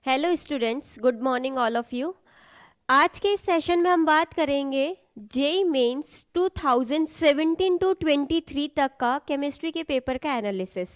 Hello students, good morning all of you. आज के इस सेशन में हम बात करेंगे जेई मेंस 2017 टू 23 तक का केमिस्ट्री के पेपर का एनालिसिस।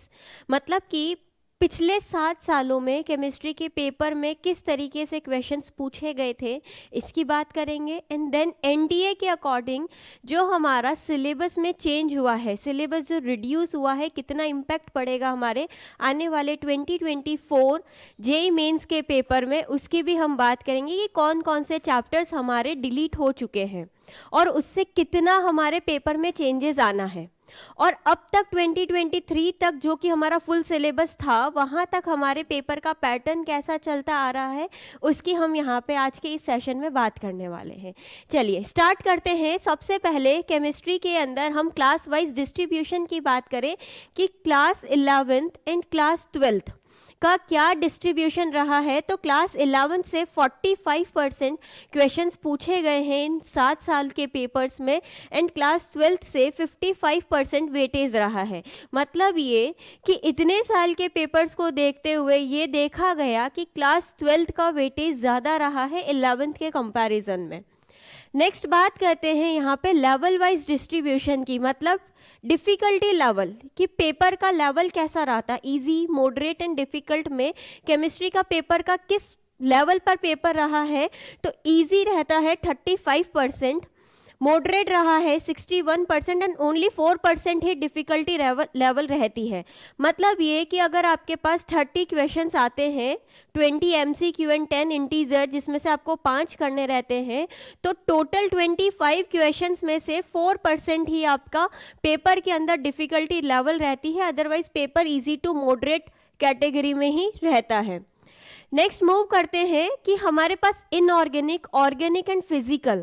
मतलब कि पिछले 7 सालों में केमिस्ट्री के पेपर में किस तरीके से क्वेश्चंस पूछे गए थे, इसकी बात करेंगे। एंड देन एनटीए के अकॉर्डिंग जो हमारा सिलेबस में चेंज हुआ है, सिलेबस जो रिड्यूस हुआ है, कितना इम्पैक्ट पड़ेगा हमारे आने वाले 2024 जेई मेंस के पेपर में, उसकी भी हम बात करेंगे कि कौन कौन से चैप्टर्स हमारे डिलीट हो चुके हैं और उससे कितना हमारे पेपर में चेंजेस आना है। और अब तक 2023 तक जो कि हमारा फुल सिलेबस था, वहाँ तक हमारे पेपर का पैटर्न कैसा चलता आ रहा है, उसकी हम यहाँ पे आज के इस सेशन में बात करने वाले हैं। चलिए स्टार्ट करते हैं। सबसे पहले केमिस्ट्री के अंदर हम क्लास वाइज डिस्ट्रीब्यूशन की बात करें कि class 11th and class 12th का क्या डिस्ट्रीब्यूशन रहा है। तो क्लास 11 से 45% क्वेश्चंस पूछे गए हैं इन 7 साल के पेपर्स में, एंड क्लास 12 से 55% वेटेज रहा है। मतलब ये कि इतने साल के पेपर्स को देखते हुए ये देखा गया कि क्लास 12 का वेटेज ज़्यादा रहा है 11th के कंपैरिजन में। नेक्स्ट बात करते हैं यहाँ पे लेवल वाइज डिस्ट्रीब्यूशन की, मतलब डिफ़िकल्टी लेवल कि पेपर का लेवल कैसा रहा था। इजी, मॉडरेट एंड डिफ़िकल्ट में केमिस्ट्री का पेपर का किस लेवल पर पेपर रहा है। तो इजी रहता है 35%, मॉडरेट रहा है 61% and only 4% he difficulty level रहती है। मतलब ये कि अगर आपके पास 30 क्वेश्चंस आते हैं, 20 MCQ एंड 10 इंटीजर, जिसमें से आपको 5 करने रहते हैं, तो टोटल 25 क्वेश्चंस में से 4% ही आपका पेपर के अंदर डिफ़िकल्टी लेवल रहती है। Otherwise paper easy to moderate category में ही रहता है। नेक्स्ट मूव करते हैं कि हमारे पास इनऑर्गेनिक, ऑर्गेनिक एंड फिजिकल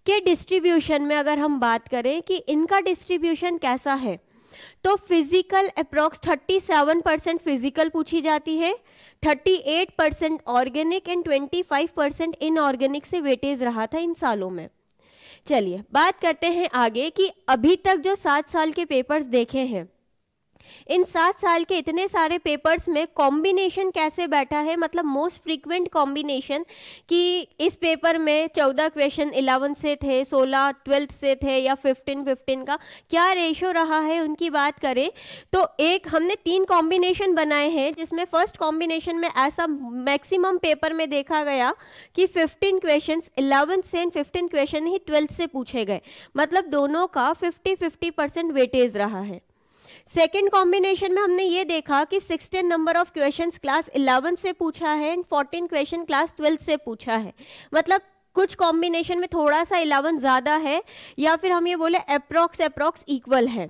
के डिस्ट्रीब्यूशन में अगर हम बात करें कि इनका डिस्ट्रीब्यूशन कैसा है, तो फिजिकल अप्रॉक्स 37% फिजिकल पूछी जाती है, 38% ऑर्गेनिक एंड 25% इनऑर्गेनिक से वेटेज रहा था इन सालों में। चलिए बात करते हैं आगे कि अभी तक जो 7 साल के पेपर्स देखे हैं, इन 7 साल के इतने सारे पेपर्स में कॉम्बिनेशन कैसे बैठा है। मतलब मोस्ट फ्रीक्वेंट कॉम्बिनेशन कि इस पेपर में 14 क्वेश्चन 11 से थे, 16 12 से थे, या 15 का क्या रेशो रहा है, उनकी बात करें तो एक हमने 3 कॉम्बिनेशन बनाए हैं, जिसमें फर्स्ट कॉम्बिनेशन में ऐसा मैक्सिमम पेपर में देखा गया कि 15 क्वेश्चन 11 से 15 क्वेश्चन ही 12 से पूछे गए। मतलब दोनों का 50-50% वेटेज रहा है। सेकेंड कॉम्बिनेशन में हमने ये देखा कि 16 नंबर ऑफ क्वेश्चंस क्लास 11 से पूछा है एंड 14 क्वेश्चन क्लास 12 से पूछा है। मतलब कुछ कॉम्बिनेशन में थोड़ा सा 11 ज़्यादा है, या फिर हम ये बोले अप्रॉक्स इक्वल है।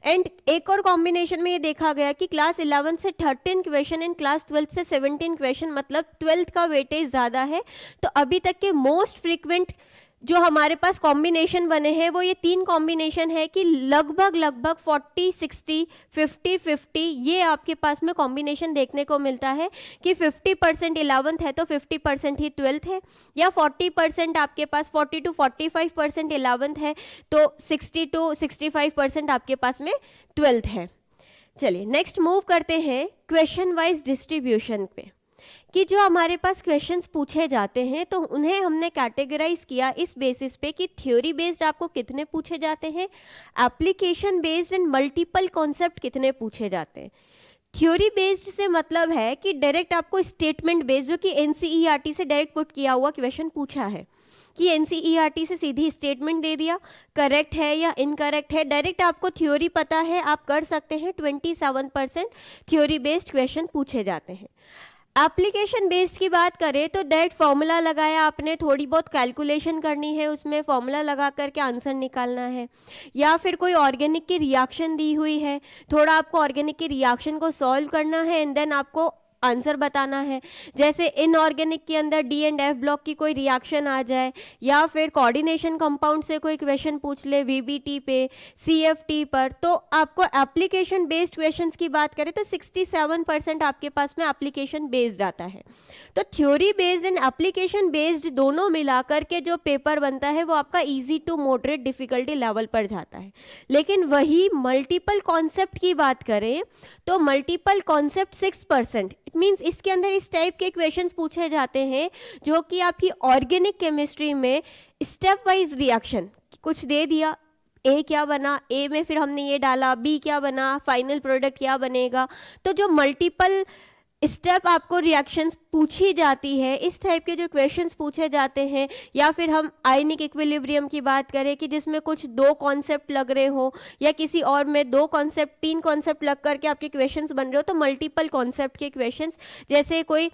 एंड एक और कॉम्बिनेशन में ये देखा गया कि क्लास 11 से 13 क्वेश्चन एंड क्लास 12 से 17 क्वेश्चन, मतलब 12th का वेटेज ज़्यादा है। तो अभी तक के मोस्ट फ्रीक्वेंट जो हमारे पास कॉम्बिनेशन बने हैं वो ये 3 कॉम्बिनेशन है कि लगभग 40-60, 50-50 ये आपके पास में कॉम्बिनेशन देखने को मिलता है कि 50% 11th है तो 50% ही 12th है, या 40% आपके पास 40-45% 11th है तो 60-65% आपके पास में 12th है। चलिए नेक्स्ट मूव करते हैं क्वेश्चन वाइज डिस्ट्रीब्यूशन पे कि जो हमारे पास क्वेश्चंस पूछे जाते हैं तो उन्हें हमने कैटेगराइज किया इस बेसिस पे कि थ्योरी बेस्ड आपको कितने पूछे जाते हैं, application based and multiple concept कितने पूछे जाते हैं। थ्योरी बेस्ड से मतलब है कि डायरेक्ट आपको स्टेटमेंट बेस्ड, जो कि एनसीईआरटी से डायरेक्ट पुट किया हुआ क्वेश्चन पूछा है कि एनसीईआरटी से सीधी स्टेटमेंट दे दिया, करेक्ट है या इनकरेक्ट है, डायरेक्ट आपको थ्योरी पता है, आप कर सकते हैं। 27% थ्योरी बेस्ड क्वेश्चन पूछे जाते हैं। एप्लीकेशन बेस्ड की बात करें तो डायरेक्ट फॉर्मूला लगाया आपने, थोड़ी बहुत कैलकुलेशन करनी है, उसमें फॉर्मूला लगा करके आंसर निकालना है, या फिर कोई ऑर्गेनिक की रिएक्शन दी हुई है, थोड़ा आपको ऑर्गेनिक की रिएक्शन को सॉल्व करना है एंड देन आपको आंसर बताना है। जैसे इनऑर्गेनिक के अंदर डी एंड एफ ब्लॉक की कोई रिएक्शन आ जाए, या फिर कोऑर्डिनेशन कंपाउंड से कोई क्वेश्चन पूछ ले वीबीटी पे, सीएफटी पर, तो आपको एप्लीकेशन बेस्ड क्वेश्चंस की बात करें तो 67% आपके पास में एप्लीकेशन बेस्ड आता है। तो theory based and application based दोनों मिलाकर के जो पेपर बनता है वो आपका easy to moderate difficulty level पर जाता है। लेकिन वही मल्टीपल कॉन्सेप्ट की बात करें तो मल्टीपल कॉन्सेप्ट 6%, इट मीन्स इसके अंदर इस टाइप के क्वेश्चंस पूछे जाते हैं जो कि आपकी ऑर्गेनिक केमिस्ट्री में स्टेप वाइज रिएक्शन कुछ दे दिया, ए क्या बना, ए में फिर हमने ये डाला, बी क्या बना, फाइनल प्रोडक्ट क्या बनेगा। तो जो मल्टीपल स्टेप आपको रिएक्शंस पूछी जाती है, इस टाइप के जो क्वेश्चंस पूछे जाते हैं, या फिर हम आयनिक इक्विलिब्रियम की बात करें कि जिसमें कुछ 2 कॉन्सेप्ट लग रहे हो, या किसी और में 2 कॉन्सेप्ट 3 कॉन्सेप्ट लग करके आपके क्वेश्चंस बन रहे हो, तो मल्टीपल कॉन्सेप्ट के क्वेश्चंस, जैसे कोई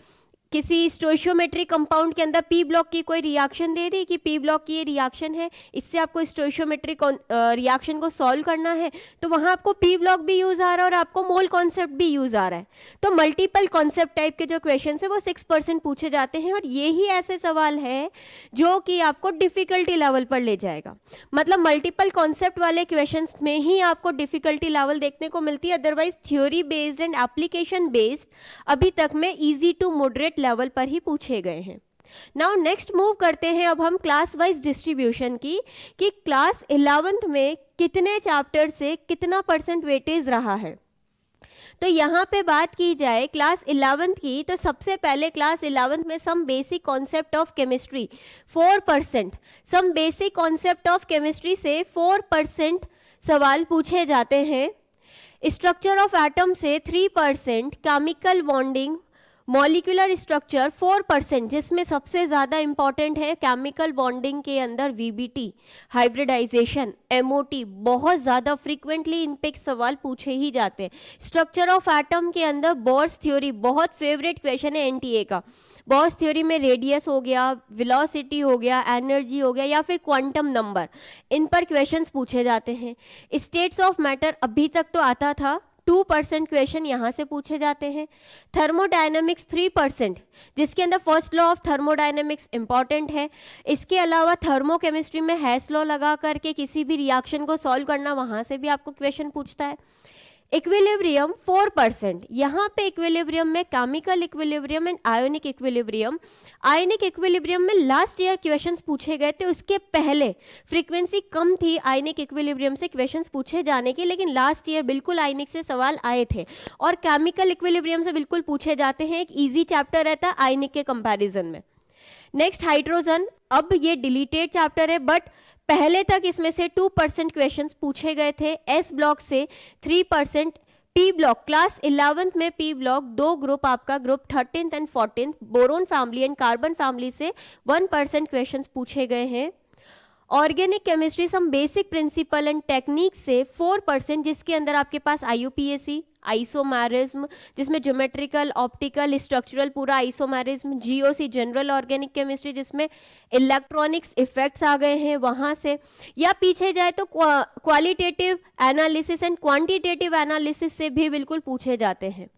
किसी स्टोइशियोमेट्रिक कंपाउंड के अंदर पी ब्लॉक की कोई रिएक्शन दे दी कि पी ब्लॉक की ये रिएक्शन है, इससे आपको स्टोइशियोमेट्रिक रिएक्शन को सॉल्व करना है, तो वहाँ आपको पी ब्लॉक भी यूज आ रहा है और आपको मोल कॉन्सेप्ट भी यूज आ रहा है। तो मल्टीपल कॉन्सेप्ट टाइप के जो क्वेश्चन है वो 6% पूछे जाते हैं, और ये ही ऐसे सवाल है जो कि आपको डिफिकल्टी लेवल पर ले जाएगा। मतलब मल्टीपल कॉन्सेप्ट वाले क्वेश्चन में ही आपको डिफिकल्टी लेवल देखने को मिलती है, otherwise theory based and application based अभी तक में इजी टू मॉडरेट लेवल पर ही पूछे गए हैं। नाउ नेक्स्ट मूव करते हैं अब हम क्लास वाइज डिस्ट्रीब्यूशन की, कि क्लास 11th में कितने चैप्टर से कितना % वेटेज रहा है। तो यहाँ पे बात की जाए क्लास 11th की, तो सबसे पहले क्लास 11th में some basic concept of chemistry 4%, some basic concept of chemistry से 4% सवाल पूछे जाते हैं। स्ट्रक्चर ऑफ एटम से 3%, केमिकल बॉन्डिंग, मॉलिक्यूलर स्ट्रक्चर 4%, जिसमें सबसे ज़्यादा इंपॉर्टेंट है केमिकल बॉन्डिंग के अंदर वीबीटी, हाइब्रिडाइजेशन, एमओटी, बहुत ज़्यादा फ्रीक्वेंटली इन पे सवाल पूछे ही जाते हैं। स्ट्रक्चर ऑफ एटम के अंदर बोर्स थ्योरी बहुत फेवरेट क्वेश्चन है एनटीए का। बोर्स थ्योरी में रेडियस हो गया, वेलोसिटी हो गया, एनर्जी हो गया, या फिर क्वांटम नंबर, इन पर क्वेश्चंस पूछे जाते हैं। स्टेट्स ऑफ मैटर अभी तक तो आता था, 2% क्वेश्चन यहाँ से पूछे जाते हैं। थर्मोडायनेमिक्स 3%, जिसके अंदर first law of thermodynamics important है। इसके अलावा थर्मोकेमिस्ट्री में हैस लॉ लगा करके किसी भी रिएक्शन को सॉल्व करना, वहाँ से भी आपको क्वेश्चन पूछता है। इक्विलिब्रियम 4%, यहाँ पे इक्विलिब्रियम में chemical equilibrium and ionic equilibrium, ionic equilibrium में लास्ट ईयर क्वेश्चंस पूछे गए थे, उसके पहले फ्रीक्वेंसी कम थी आयोनिक इक्विलिब्रियम से क्वेश्चंस पूछे जाने की, लेकिन लास्ट ईयर बिल्कुल आयोनिक से सवाल आए थे, और केमिकल इक्विलिब्रियम से बिल्कुल पूछे जाते हैं। एक ईजी चैप्टर रहता है आयोनिक के कंपैरिजन में। नेक्स्ट हाइड्रोजन, अब ये डिलीटेड चैप्टर है, बट पहले तक इसमें से 2% क्वेश्चंस पूछे गए थे। एस ब्लॉक से 3%, पी ब्लॉक क्लास 11th में पी ब्लॉक 2 ग्रुप, आपका group 13th and 14th, boron family and carbon family से 1% क्वेश्चंस पूछे गए हैं। Organic chemistry some basic principle and technique से 4%, जिसके अंदर आपके पास आईयूपीएसी, आइसोमेरिज्म, जिसमें ज्योमेट्रिकल, ऑप्टिकल, स्ट्रक्चरल पूरा isomerism, GOC general organic chemistry जिसमें इलेक्ट्रॉनिक्स इफेक्ट्स आ गए हैं वहाँ से, या पीछे जाए तो qualitative analysis and quantitative analysis से भी बिल्कुल पूछे जाते हैं।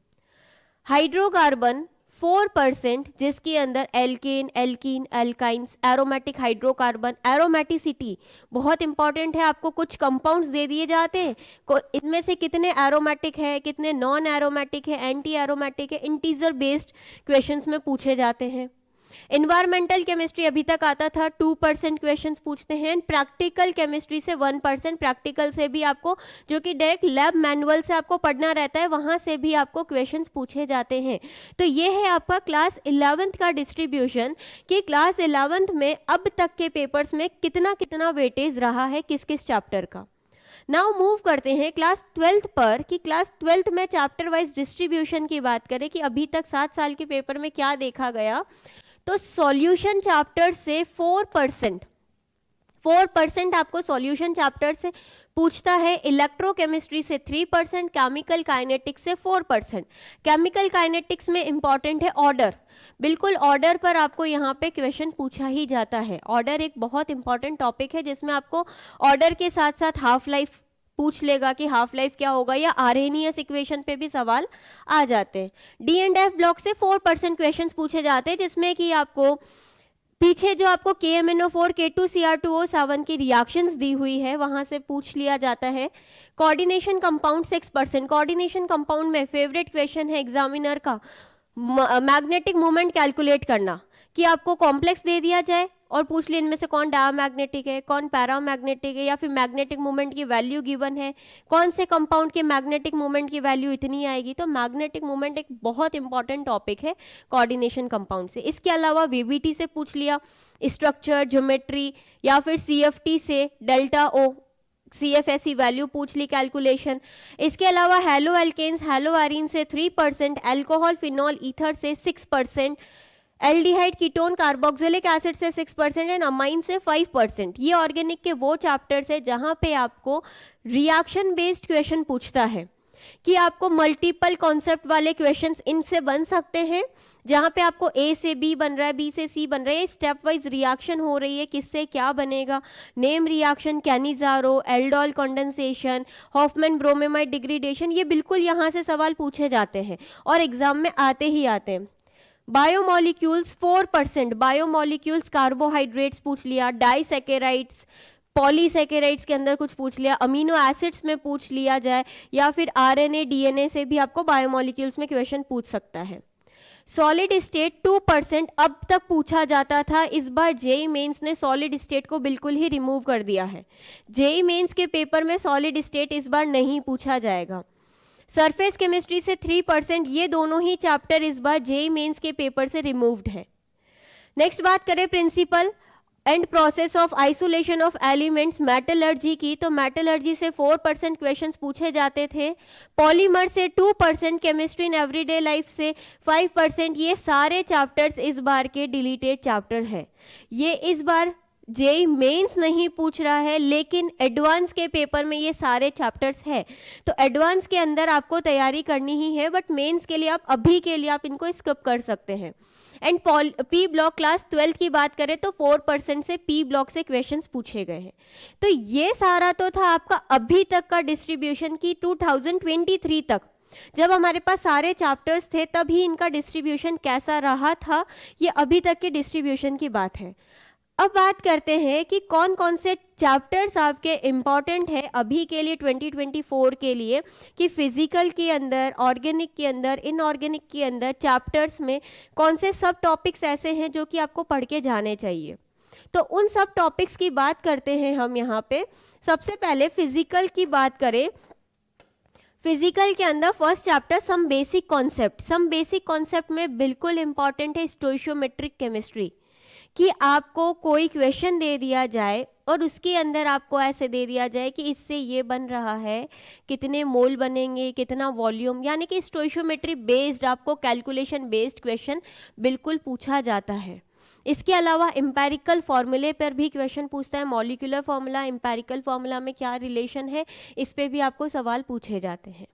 हाइड्रोकार्बन 4%, जिसके अंदर alkane, alkene, alkynes, aromatic hydrocarbon, aromaticity बहुत इंपॉर्टेंट है। आपको कुछ कंपाउंड्स दे दिए जाते हैं, इनमें से कितने एरोमेटिक है, कितने नॉन एरोमेटिक है, एंटी एरोमेटिक है, इंटीजर बेस्ड क्वेश्चंस में पूछे जाते हैं। इन्वायरमेंटल केमिस्ट्री अभी तक आता था, 2% क्वेश्चंस पूछते हैं। प्रैक्टिकल केमिस्ट्री से 1%, प्रैक्टिकल से भी आपको, जो कि डायरेक्ट लैब मैनुअल से आपको पढ़ना रहता है, वहां से भी आपको क्वेश्चंस पूछे जाते हैं। तो ये है आपका क्लास 11th का डिस्ट्रीब्यूशन, कि क्लास 11th में अब तक के पेपर्स में कितना कितना वेटेज रहा है किस किस चैप्टर का। नाउ मूव करते हैं क्लास 12th पर, कि क्लास 12th में चैप्टर वाइज डिस्ट्रीब्यूशन की बात करें कि अभी तक 7 साल के पेपर में क्या देखा गया। तो सॉल्यूशन चैप्टर से 4% आपको सॉल्यूशन चैप्टर से पूछता है। इलेक्ट्रोकेमिस्ट्री से 3%, केमिकल काइनेटिक्स से 4%। केमिकल काइनेटिक्स में इंपॉर्टेंट है ऑर्डर, बिल्कुल ऑर्डर पर आपको यहाँ पे क्वेश्चन पूछा ही जाता है। ऑर्डर एक बहुत इंपॉर्टेंट टॉपिक है, जिसमें आपको ऑर्डर के साथ साथ हाफ लाइफ पूछ लेगा कि हाफ लाइफ क्या होगा, या आर्हेनियस इक्वेशन पे भी सवाल आ जाते हैं। डी एंड एफ ब्लॉक से 4% क्वेश्चंस पूछे जाते हैं, जिसमें कि आपको पीछे जो आपको KMnO4 K2Cr2O7 की रिएक्शंस दी हुई है वहां से पूछ लिया जाता है। कोऑर्डिनेशन कंपाउंड 6%, कोऑर्डिनेशन कंपाउंड में फेवरेट क्वेश्चन है एग्जामिनर का, मैग्नेटिक मोमेंट कैलकुलेट करना कि आपको कॉम्प्लेक्स दे दिया जाए और पूछ लिया इनमें से कौन डायमैग्नेटिक है, कौन पैरामैग्नेटिक है, या फिर मैग्नेटिक मोमेंट की वैल्यू गिवन है, कौन से कंपाउंड के मैग्नेटिक मोमेंट की वैल्यू इतनी आएगी। तो मैग्नेटिक मोमेंट एक बहुत इंपॉर्टेंट टॉपिक है कोऑर्डिनेशन कंपाउंड से। इसके अलावा वीबीटी से पूछ लिया स्ट्रक्चर, ज्योमेट्री, या फिर सीएफटी से डेल्टा ओ CFSE वैल्यू पूछ ली, कैलकुलेशन। इसके अलावा हेलो एल्केन्स, हेलो एरीन से 3%, अल्कोहल, फिनॉल, ईथर से 6%, एल्डिहाइड, कीटोन, कार्बोक्सिलिक एसिड से 6% एंड अमाइन से 5%। ये ऑर्गेनिक के वो चैप्टर्स है जहां पे आपको रिएक्शन बेस्ड क्वेश्चन पूछता है कि आपको मल्टीपल कॉन्सेप्ट वाले क्वेश्चंस इनसे बन सकते हैं, जहां पे आपको ए से बी बन रहा है, बी से सी बन रहा है, स्टेप वाइज रिएक्शन हो रही है, किससे क्या बनेगा, name reaction, Cannizzaro, aldol condensation, Hofmann bromamide degradation, ये बिल्कुल यहाँ से सवाल पूछे जाते हैं और एग्जाम में आते ही आते हैं। बायोमोलिक्यूल्स 4%, बायोमोलिक्यूल्स कार्बोहाइड्रेट्स पूछ लिया, डाइसैकेराइड्स, पॉलीसैकेराइड्स के अंदर कुछ पूछ लिया, अमीनो एसिड्स में पूछ लिया जाए, या फिर आरएनए डीएनए से भी आपको बायोमोलिक्यूल्स में क्वेश्चन पूछ सकता है। सॉलिड स्टेट 2% अब तक पूछा जाता था, इस बार जेई मेंस ने सॉलिड स्टेट को बिल्कुल ही रिमूव कर दिया है। जेई मेंस के पेपर में सॉलिड स्टेट इस बार नहीं पूछा जाएगा। सरफेस केमिस्ट्री से 3%, ये दोनों ही चैप्टर इस बार जेई मेंस के पेपर से रिमूव्ड है। नेक्स्ट बात करें principle and process of isolation of elements metallurgy की, तो मेटलर्जी से 4% क्वेश्चंस पूछे जाते थे, पॉलीमर से 2%, केमिस्ट्री इन एवरीडे लाइफ से 5%। ये सारे चैप्टर्स इस बार के डिलीटेड चैप्टर हैं। ये इस बार जेई मेंस नहीं पूछ रहा है, लेकिन एडवांस के पेपर में ये सारे चैप्टर्स है, तो एडवांस के अंदर आपको तैयारी करनी ही है, बट मेंस के लिए आप अभी के लिए आप इनको स्किप कर सकते हैं। एंड पी ब्लॉक क्लास 12 की बात करें तो 4% से पी ब्लॉक से क्वेश्चंस पूछे गए हैं। तो ये सारा तो था आपका अभी तक का डिस्ट्रीब्यूशन की 2023 तक, जब हमारे पास सारे चैप्टर्स थे तभी इनका डिस्ट्रीब्यूशन कैसा रहा था, ये अभी तक के डिस्ट्रीब्यूशन की बात है। अब बात करते हैं कि कौन कौन से चैप्टर्स आपके इम्पॉर्टेंट है अभी के लिए 2024 के लिए, कि फिजिकल के अंदर, ऑर्गेनिक के अंदर, इनऑर्गेनिक के अंदर चैप्टर्स में कौन से सब टॉपिक्स ऐसे हैं जो कि आपको पढ़ के जाने चाहिए। तो उन सब टॉपिक्स की बात करते हैं हम यहाँ पे। सबसे पहले फिजिकल की बात करें, फिजिकल के अंदर first chapter some basic concept. Some basic concept में बिल्कुल इंपॉर्टेंट है स्टोइशियोमेट्रिक केमिस्ट्री, कि आपको कोई क्वेश्चन दे दिया जाए और उसके अंदर आपको ऐसे दे दिया जाए कि इससे ये बन रहा है, कितने मोल बनेंगे, कितना वॉल्यूम, यानी कि स्टोइशियोमेट्री बेस्ड आपको कैलकुलेशन बेस्ड क्वेश्चन बिल्कुल पूछा जाता है। इसके अलावा एम्पेरिकल फॉर्मूले पर भी क्वेश्चन पूछता है, मॉलिक्यूलर फॉर्मूला, एम्पेरिकल फॉर्मूला में क्या रिलेशन है, इस पे भी आपको सवाल पूछे जाते हैं।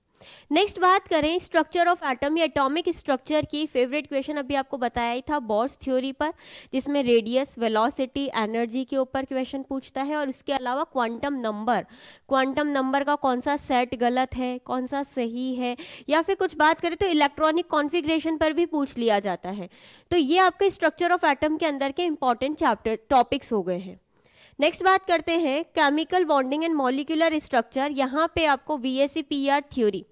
नेक्स्ट बात करें स्ट्रक्चर ऑफ एटम या एटॉमिक स्ट्रक्चर की। फेवरेट क्वेश्चन अभी आपको बताया ही था बोर्स थ्योरी पर, जिसमें रेडियस, वेलोसिटी, एनर्जी के ऊपर क्वेश्चन पूछता है। और उसके अलावा क्वांटम नंबर का कौन सा सेट गलत है, कौन सा सही है, या फिर कुछ बात करें तो इलेक्ट्रॉनिक कॉन्फ़िगरेशन पर भी पूछ लिया जाता है। तो ये आपके स्ट्रक्चर ऑफ एटम के अंदर के इंपॉर्टेंट चैप्टर टॉपिक्स हो गए हैं। नेक्स्ट बात करते हैं chemical bonding and molecular structure. यहाँ पे आपको VSEPR theory,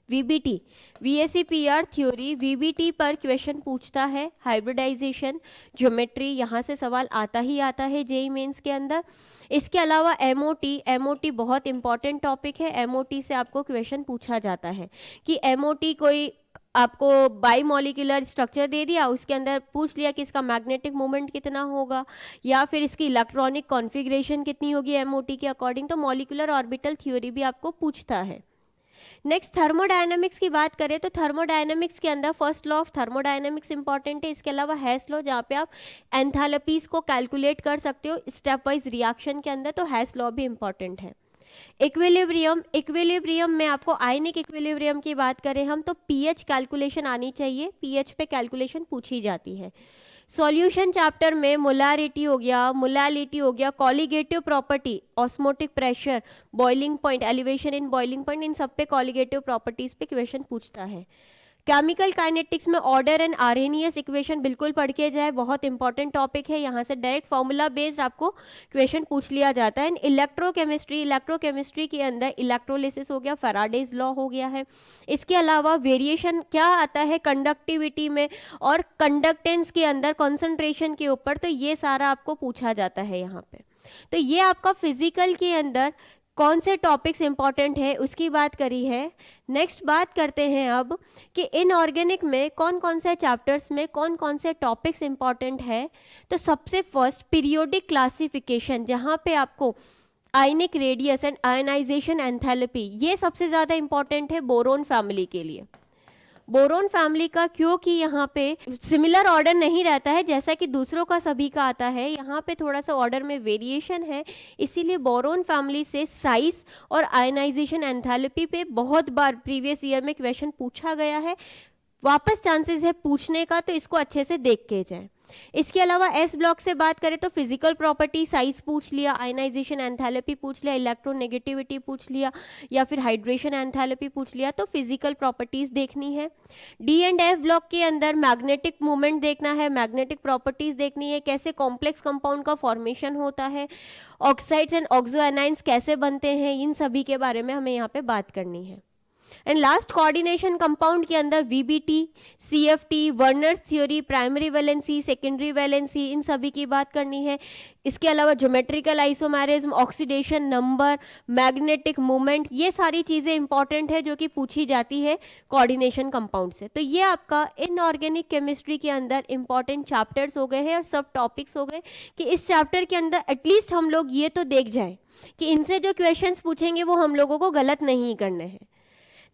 VSEPR theory, VBT पर क्वेश्चन पूछता है। हाइब्रिडाइजेशन, ज्योमेट्री, यहाँ से सवाल आता ही आता है जेई मेंस के अंदर। इसके अलावा MOT बहुत इंपॉर्टेंट टॉपिक है। MOT से आपको क्वेश्चन पूछा जाता है कि MOT कोई आपको बाईमॉलिक्यूलर स्ट्रक्चर दे दिया, उसके अंदर पूछ लिया कि इसका मैग्नेटिक मोमेंट कितना होगा, या फिर इसकी इलेक्ट्रॉनिक कॉन्फ़िगरेशन कितनी होगी MOT के अकॉर्डिंग, तो मॉलिक्यूलर ऑर्बिटल थ्योरी भी आपको पूछता है। नेक्स्ट थर्मोडायनेमिक्स की बात करें तो थर्मोडायनेमिक्स के अंदर first law of thermodynamics important है। इसके अलावा हेस लॉ, जहाँ पे आप एंथैल्पीज को कैलकुलेट कर सकते हो स्टेप वाइज रिएक्शन के अंदर, तो हेस लॉ भी इंपॉर्टेंट है। इक्विलिब्रियम में आपको आयनिक इक्विलिब्रियम की बात करें हम तो पीएच कैलकुलेशन आनी चाहिए, पीएच पे कैलकुलेशन पूछी जाती है। सॉल्यूशन चैप्टर में मोलारिटी हो गया, colligative property, osmotic pressure, boiling point, elevation in boiling point, इन सब पे कॉलिगेटिव प्रॉपर्टीज पे क्वेश्चन पूछता है। केमिकल काइनेटिक्स में ऑर्डर एंड आर्हेनियस इक्वेशन बिल्कुल पढ़ के जाए, बहुत इंपॉर्टेंट टॉपिक है, यहाँ से डायरेक्ट फॉर्मूला बेस्ड आपको क्वेश्चन पूछ लिया जाता है। एंड इलेक्ट्रोकेमिस्ट्री के अंदर इलेक्ट्रोलिसिस हो गया, फैराडेज लॉ हो गया है। इसके अलावा वेरिएशन क्या आता है कंडक्टिविटी में और कंडक्टेंस के अंदर कॉन्सेंट्रेशन के ऊपर, तो ये सारा आपको पूछा जाता है यहाँ पे। तो ये आपका फिजिकल के अंदर कौन से टॉपिक्स इंपॉर्टेंट है उसकी बात करी है। नेक्स्ट बात करते हैं अब कि इनऑर्गेनिक में कौन कौन से चैप्टर्स में कौन कौन से टॉपिक्स इंपॉर्टेंट है। तो सबसे फर्स्ट पीरियोडिक क्लासिफिकेशन, जहाँ पे आपको ionic radius and ionisation enthalpy, ये सबसे ज़्यादा इंपॉर्टेंट है बोरोन फैमिली के लिए। बोरोन फैमिली का, क्योंकि यहाँ पे सिमिलर ऑर्डर नहीं रहता है जैसा कि दूसरों का सभी का आता है, यहाँ पे थोड़ा सा ऑर्डर में वेरिएशन है, इसीलिए बोरोन फैमिली से साइज और आयनाइजेशन एंथैल्पी पे बहुत बार प्रीवियस ईयर में क्वेश्चन पूछा गया है, वापस चांसेस है पूछने का, तो इसको अच्छे से देख के जाए। इसके अलावा एस ब्लॉक से बात करें तो फिजिकल प्रॉपर्टी, साइज पूछ लिया, आयनाइजेशन एंथैल्पी पूछ लिया, इलेक्ट्रोनेगेटिविटी पूछ लिया, या फिर हाइड्रेशन एंथैल्पी पूछ लिया, तो फिजिकल प्रॉपर्टीज देखनी है। डी एंड एफ ब्लॉक के अंदर मैग्नेटिक मूवमेंट देखना है, मैग्नेटिक प्रॉपर्टीज देखनी है, कैसे कॉम्प्लेक्स कंपाउंड का फॉर्मेशन होता है, ऑक्साइड्स एंड ऑक्सो एनाइंस कैसे बनते हैं, इन सभी के बारे में हमें यहाँ पे बात करनी है। एंड लास्ट कोऑर्डिनेशन कंपाउंड के अंदर VBT, CFT, Werner's theory, primary valency, secondary valency, इन सभी की बात करनी है। इसके अलावा geometrical isomerism, oxidation number, magnetic movement, ये सारी चीज़ें इंपॉर्टेंट है जो कि पूछी जाती है कोऑर्डिनेशन कंपाउंड से। तो ये आपका इनऑर्गेनिक केमिस्ट्री के अंदर इंपॉर्टेंट चैप्टर्स हो गए हैं और सब टॉपिक्स हो गए कि इस चैप्टर के अंदर एटलीस्ट हम लोग ये तो देख जाएं कि इनसे जो क्वेश्चंस पूछेंगे वो हम लोगों को गलत नहीं करने हैं।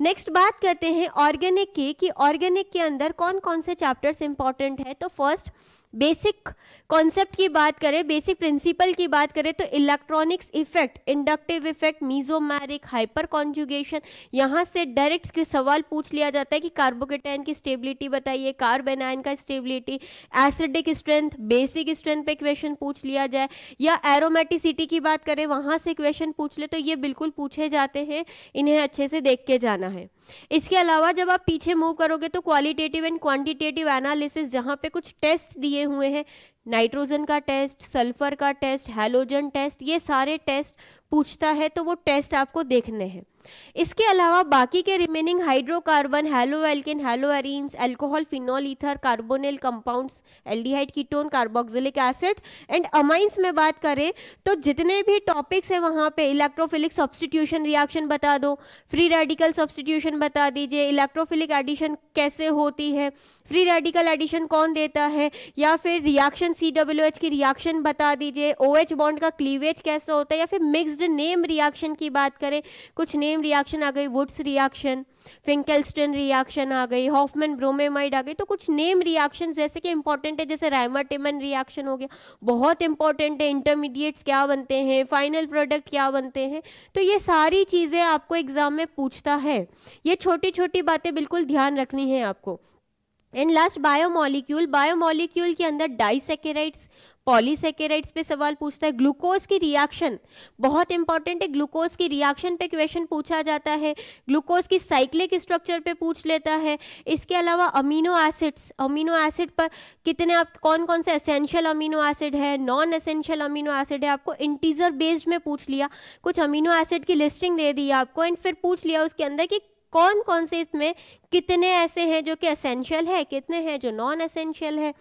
नेक्स्ट बात करते हैं ऑर्गेनिक की, कि ऑर्गेनिक के अंदर कौन कौन से चैप्टर्स इंपॉर्टेंट है। तो फर्स्ट बेसिक कॉन्सेप्ट की बात करें, बेसिक प्रिंसिपल की बात करें तो electronics effect, inductive effect, mesomeric, hyper conjugation, यहाँ से डायरेक्ट सवाल पूछ लिया जाता है कि कार्बोकेटाइन की स्टेबिलिटी बताइए, कार्बन आयन का stability, acidic strength, basic strength पे क्वेश्चन पूछ लिया जाए, या एरोमेटिसिटी की बात करें वहाँ से क्वेश्चन पूछ ले, तो ये बिल्कुल पूछे जाते हैं, इन्हें अच्छे से देख के जाना है। इसके अलावा जब आप पीछे मूव करोगे तो क्वालिटेटिव एंड क्वांटिटेटिव एनालिसिस, जहाँ पे कुछ टेस्ट दिए हुए हैं, नाइट्रोजन का टेस्ट, सल्फर का टेस्ट, हैलोजन टेस्ट, ये सारे टेस्ट पूछता है, तो वो टेस्ट आपको देखने हैं। इसके अलावा बाकी के remaining hydrocarbon, halo alkane, halo arenes, alcohol, phenol, ether, carbonyl compounds, aldehyde, ketone, carboxylic acid and amines में बात करें तो जितने भी टॉपिक्स है वहाँ पे इलेक्ट्रोफिलिक सब्स्टिट्यूशन रिएक्शन बता दो, फ्री रेडिकल सब्स्टिट्यूशन बता दीजिए, इलेक्ट्रोफिलिक एडिशन कैसे होती है, फ्री रेडिकल एडिशन कौन देता है, या फिर रिएक्शन COOH की रिएक्शन बता दीजिए, OH बॉन्ड का क्लीवेज कैसे होता है, या फिर मिक्स्ड नेम रिएक्शन की बात करें, कुछ नेम रिएक्शन आ गई, वुड्स रिएक्शन, फिंकेल्स्टन रिएक्शन आ गई, हॉफमैन ब्रोमेमाइड आ गई, तो कुछ नेम रिएक्शन जैसे कि इंपॉर्टेंट है, जैसे राइमाटिमन रिएक्शन हो गया, बहुत इंपॉर्टेंट है, इंटरमीडिएट्स क्या बनते हैं, फाइनल प्रोडक्ट क्या बनते हैं, तो ये सारी चीज़ें आपको एग्जाम में पूछता है, ये छोटी छोटी बातें बिल्कुल ध्यान रखनी है आपको। एंड लास्ट बायोमॉलिक्यूल, बायोमॉलिक्यूल के अंदर डाइसैकेराइड्स, पॉलीसैकेराइड्स पे सवाल पूछता है, ग्लूकोज की रिएक्शन बहुत इंपॉर्टेंट है, ग्लूकोज की रिएक्शन पे क्वेश्चन पूछा जाता है, ग्लूकोज की साइक्लिक स्ट्रक्चर पे पूछ लेता है। इसके अलावा अमीनो एसिड्स, अमीनो एसिड पर कितने आप कौन कौन से एसेंशियल अमीनो एसिड है, नॉन एसेंशियल अमीनो एसिड है, आपको इंटीजर बेस्ड में पूछ लिया, कुछ अमीनो एसिड की लिस्टिंग दे दी आपको, एंड फिर पूछ लिया उसके अंदर कि कौन कौन से इसमें कितने ऐसे हैं जो कि एसेंशियल है, कितने हैं जो नॉन एसेंशियल है।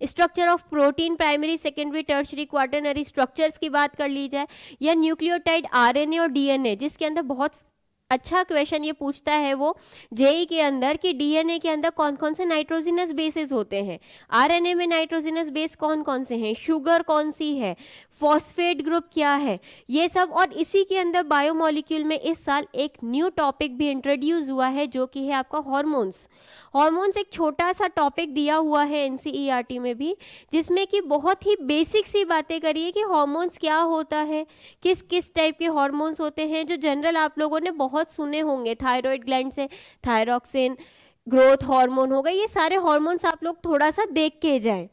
Structure of protein, primary, secondary, tertiary, quaternary structures की बात कर ली जाए, या न्यूक्लियोटाइड, RNA और DNA, जिसके अंदर बहुत अच्छा क्वेश्चन ये पूछता है वो जेई के अंदर कि DNA के अंदर कौन कौन से नाइट्रोजिनस बेसेस होते हैं, RNA में नाइट्रोजिनस बेस कौन कौन से हैं, शुगर कौन सी है, फॉस्फेट ग्रुप क्या है, ये सब। और इसी के अंदर बायोमॉलिक्यूल में इस साल एक न्यू टॉपिक भी इंट्रोड्यूस हुआ है जो कि है आपका हॉर्मोन्स। हॉर्मोन्स एक छोटा सा टॉपिक दिया हुआ है NCERT में भी, जिसमें कि बहुत ही बेसिक सी बातें करिए कि हॉर्मोन्स क्या होता है, किस किस टाइप के हॉर्मोन्स होते हैं, जो जनरल आप लोगों ने बहुत सुने होंगे, थायराइड ग्लैंड से थायरॉक्सिन, ग्रोथ हार्मोन हो गए, ये सारे हॉर्मोन्स आप लोग थोड़ा सा देख के जाएं।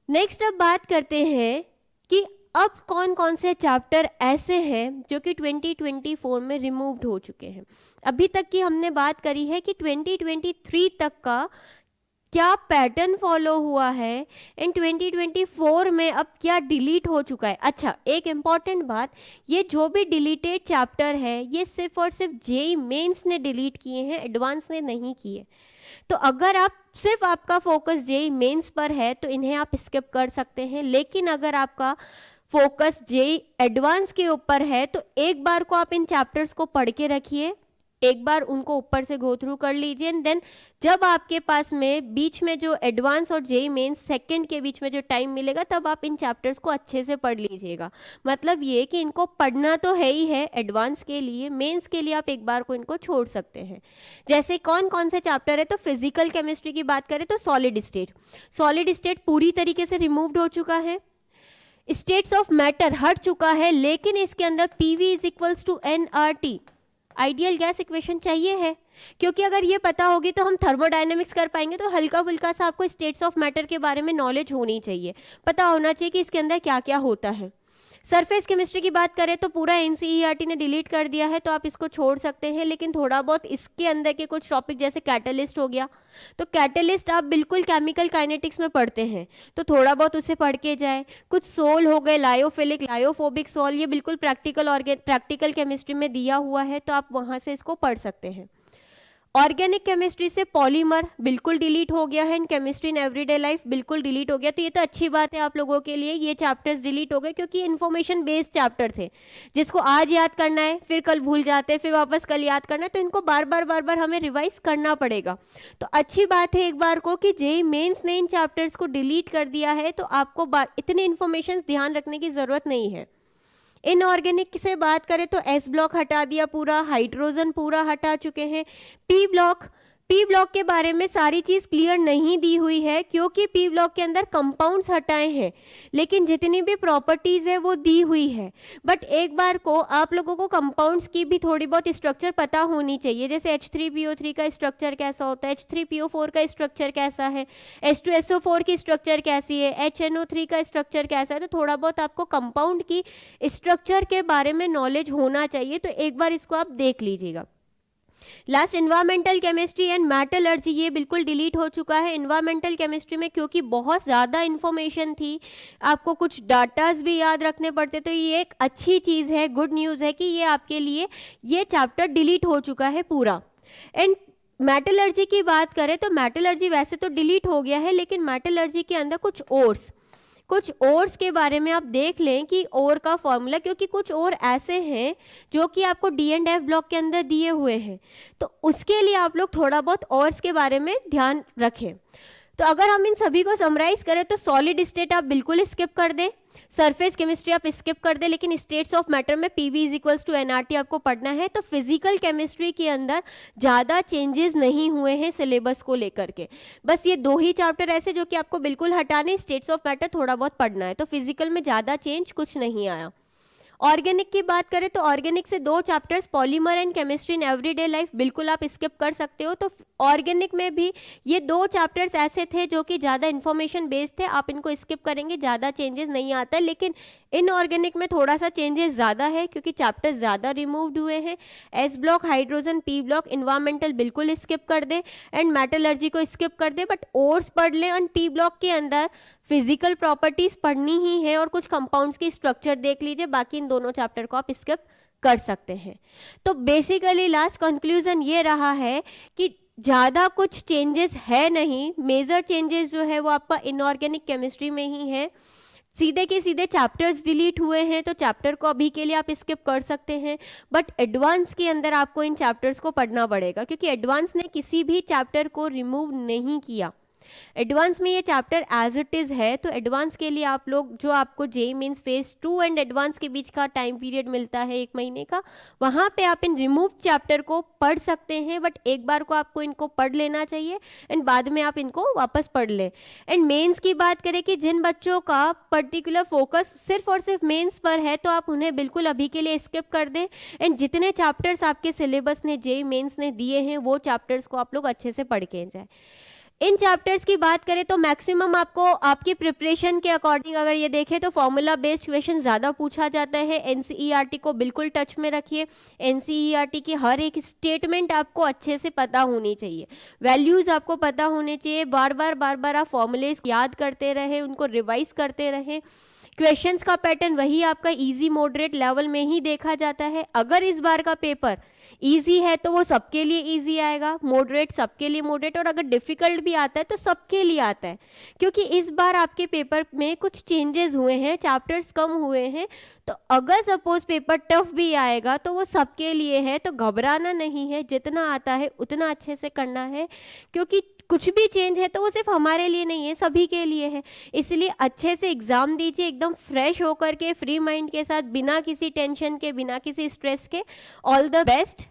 नेक्स्ट अब बात करते हैं कि अब कौन कौन से चैप्टर ऐसे हैं जो कि 2024 में रिमूव्ड हो चुके हैं। अभी तक की हमने बात करी है कि 2023 तक का क्या पैटर्न फॉलो हुआ है, इन 2024 में अब क्या डिलीट हो चुका है। अच्छा, एक इम्पॉर्टेंट बात, ये जो भी डिलीटेड चैप्टर है ये सिर्फ और सिर्फ जेईई मेंस ने डिलीट किए हैं, एडवांस ने नहीं किए। तो अगर आप सिर्फ आपका फोकस जेईई मेंस पर है तो इन्हें आप स्किप कर सकते हैं, लेकिन अगर आपका फोकस जेईई एडवांस के ऊपर है तो एक बार को आप इन चैप्टर्स को पढ़ के रखिए, एक बार उनको ऊपर से गो थ्रू कर लीजिए, एंड देन जब आपके पास में बीच में जो एडवांस और जेईई मेंस सेकंड के बीच में जो टाइम मिलेगा तब आप इन चैप्टर्स को अच्छे से पढ़ लीजिएगा। मतलब ये कि इनको पढ़ना तो है ही है एडवांस के लिए, मेंस के लिए आप एक बार को इनको छोड़ सकते हैं। जैसे कौन कौन से चैप्टर है, तो फिजिकल केमिस्ट्री की बात करें तो सॉलिड स्टेट पूरी तरीके से रिमूव्ड हो चुका है, स्टेट्स ऑफ मैटर हट चुका है, लेकिन इसके अंदर PV is equals to NRT ideal gas equation चाहिए है, क्योंकि अगर ये पता होगी तो हम थर्मोडायनेमिक्स कर पाएंगे। तो हल्का फुल्का सा आपको स्टेट्स ऑफ मैटर के बारे में नॉलेज होनी चाहिए, पता होना चाहिए कि इसके अंदर क्या क्या होता है। सरफेस केमिस्ट्री की बात करें तो पूरा एनसीईआरटी ने डिलीट कर दिया है, तो आप इसको छोड़ सकते हैं, लेकिन थोड़ा बहुत इसके अंदर के कुछ टॉपिक जैसे कैटलिस्ट हो गया, तो कैटलिस्ट आप बिल्कुल केमिकल काइनेटिक्स में पढ़ते हैं तो थोड़ा बहुत उसे पढ़ के जाए। कुछ सोल हो गए, लायोफिलिक लायोफोबिक सोल, ये बिल्कुल प्रैक्टिकल केमिस्ट्री में दिया हुआ है, तो आप वहाँ से इसको पढ़ सकते हैं। ऑर्गेनिक केमिस्ट्री से पॉलीमर बिल्कुल डिलीट हो गया है, in chemistry in everyday life बिल्कुल डिलीट हो गया। तो ये तो अच्छी बात है आप लोगों के लिए, ये चैप्टर्स डिलीट हो गए, क्योंकि इन्फॉर्मेशन बेस्ड चैप्टर थे जिसको आज याद करना है फिर कल भूल जाते हैं, फिर वापस कल याद करना है, तो इनको बार बार हमें रिवाइज करना पड़ेगा। तो अच्छी बात है एक बार को कि जेईई मेंस ने इन चैप्टर्स को डिलीट कर दिया है, तो आपको इतनी इन्फॉर्मेशन ध्यान रखने की जरूरत नहीं है। इनऑर्गेनिक से बात करें तो एस ब्लॉक हटा दिया पूरा, हाइड्रोजन पूरा हटा चुके हैं। पी ब्लॉक के बारे में सारी चीज क्लियर नहीं दी हुई है, क्योंकि पी ब्लॉक के अंदर कंपाउंड्स हटाए हैं, लेकिन जितनी भी प्रॉपर्टीज है वो दी हुई है। बट एक बार को आप लोगों को कंपाउंड्स की भी थोड़ी बहुत स्ट्रक्चर पता होनी चाहिए, जैसे H3PO3 का स्ट्रक्चर कैसा होता है, H3PO4 का स्ट्रक्चर कैसा है, H2SO4 की स्ट्रक्चर कैसी है, HNO3 का स्ट्रक्चर कैसा है। तो थोड़ा बहुत आपको कंपाउंड की स्ट्रक्चर के बारे में नॉलेज होना चाहिए, तो एक बार इसको आप देख लीजिएगा। Last environmental chemistry and metallurgy, ये बिल्कुल डिलीट हो चुका है। इन्वायरमेंटल केमिस्ट्री में क्योंकि बहुत ज़्यादा इन्फॉर्मेशन थी, आपको कुछ डाटाज भी याद रखने पड़ते, तो ये एक अच्छी चीज़ है, गुड न्यूज़ है कि ये आपके लिए ये चैप्टर डिलीट हो चुका है पूरा। एंड मेटलर्जी की बात करें तो मेटलर्जी वैसे तो डिलीट हो गया है, लेकिन मेटलर्जी के अंदर कुछ ओर्स के बारे में आप देख लें कि ओर का फॉर्मूला, क्योंकि कुछ और ऐसे हैं जो कि आपको डी एंड एफ ब्लॉक के अंदर दिए हुए हैं, तो उसके लिए आप लोग थोड़ा बहुत ओर्स के बारे में ध्यान रखें। तो अगर हम इन सभी को समराइज करें तो सॉलिड स्टेट आप बिल्कुल स्किप कर दें, सरफेस केमिस्ट्री आप स्किप कर दें, लेकिन स्टेट्स ऑफ मैटर में PV is equals to NRT आपको पढ़ना है। तो फिजिकल केमिस्ट्री के अंदर ज़्यादा चेंजेस नहीं हुए हैं सिलेबस को लेकर के, बस ये 2 ही चैप्टर ऐसे जो कि आपको बिल्कुल हटाने, स्टेट्स ऑफ मैटर थोड़ा बहुत पढ़ना है, तो फिजिकल में ज़्यादा चेंज कुछ नहीं आया। ऑर्गेनिक की बात करें तो ऑर्गेनिक से 2 chapters polymer and chemistry in everyday life बिल्कुल आप स्किप कर सकते हो। तो ऑर्गेनिक में भी ये 2 चैप्टर्स ऐसे थे जो कि ज़्यादा इन्फॉर्मेशन बेस्ड थे, आप इनको स्किप करेंगे, ज़्यादा चेंजेस नहीं आता है। लेकिन इनऑर्गेनिक में थोड़ा सा चेंजेस ज़्यादा है क्योंकि चैप्टर्स ज़्यादा रिमूव्ड हुए हैं। S block, hydrogen, P block, environmental बिल्कुल स्किप कर दे एंड मेटलर्जी को स्किप कर दे, बट ओर्स पढ़ लें। एंड पी ब्लॉक के अंदर फिजिकल प्रॉपर्टीज पढ़नी ही है और कुछ कंपाउंड्स की स्ट्रक्चर देख लीजिए, बाकी इन दोनों चैप्टर को आप स्किप कर सकते हैं। तो बेसिकली लास्ट कंक्लूजन ये रहा है कि ज़्यादा कुछ चेंजेस है नहीं, मेजर चेंजेस जो है वो आपका इनऑर्गेनिक केमिस्ट्री में ही है। सीधे के सीधे चैप्टर्स डिलीट हुए हैं, तो चैप्टर को अभी के लिए आप स्किप कर सकते हैं, बट एडवांस के अंदर आपको इन चैप्टर्स को पढ़ना पड़ेगा, क्योंकि एडवांस ने किसी भी चैप्टर को रिमूव नहीं किया। एडवांस में ये चैप्टर एज इट इज़ है, तो एडवांस के लिए आप लोग जो आपको JEE means phase 2 and advance के बीच का टाइम पीरियड मिलता है 1 महीने का, वहाँ पे आप इन रिमूव चैप्टर को पढ़ सकते हैं, बट एक बार को आपको इनको पढ़ लेना चाहिए एंड बाद में आप इनको वापस पढ़ लें। एंड मेंस की बात करें कि जिन बच्चों का पर्टिकुलर फोकस सिर्फ और सिर्फ मेंस पर है, तो आप उन्हें बिल्कुल अभी के लिए स्किप कर दें एंड जितने चैप्टर्स आपके सिलेबस ने जेईई मेंस ने दिए हैं वो चैप्टर्स को आप लोग अच्छे से पढ़ के जाए। इन चैप्टर्स की बात करें तो मैक्सिमम आपको आपकी प्रिपरेशन के अकॉर्डिंग अगर ये देखें तो फॉर्मूला बेस्ड क्वेश्चन ज़्यादा पूछा जाता है। एनसीईआरटी को बिल्कुल टच में रखिए। एनसीईआरटी की हर एक स्टेटमेंट आपको अच्छे से पता होनी चाहिए, वैल्यूज़ आपको पता होने चाहिए। बार बार आप फॉर्मूलेज याद करते रहे, उनको रिवाइज करते रहे। क्वेश्चंस का पैटर्न वही आपका इजी मॉडरेट लेवल में ही देखा जाता है। अगर इस बार का पेपर इजी है तो वो सबके लिए इजी आएगा, मॉडरेट सबके लिए मॉडरेट, और अगर डिफिकल्ट भी आता है तो सबके लिए आता है, क्योंकि इस बार आपके पेपर में कुछ चेंजेस हुए हैं, चैप्टर्स कम हुए हैं। तो अगर सपोज पेपर टफ भी आएगा तो वो सबके लिए है, तो घबराना नहीं है, जितना आता है उतना अच्छे से करना है, क्योंकि कुछ भी चेंज है तो वो सिर्फ हमारे लिए नहीं है, सभी के लिए है। इसलिए अच्छे से एग्ज़ाम दीजिए, एकदम फ्रेश होकर के, फ्री माइंड के साथ, बिना किसी टेंशन के, बिना किसी स्ट्रेस के। All the best.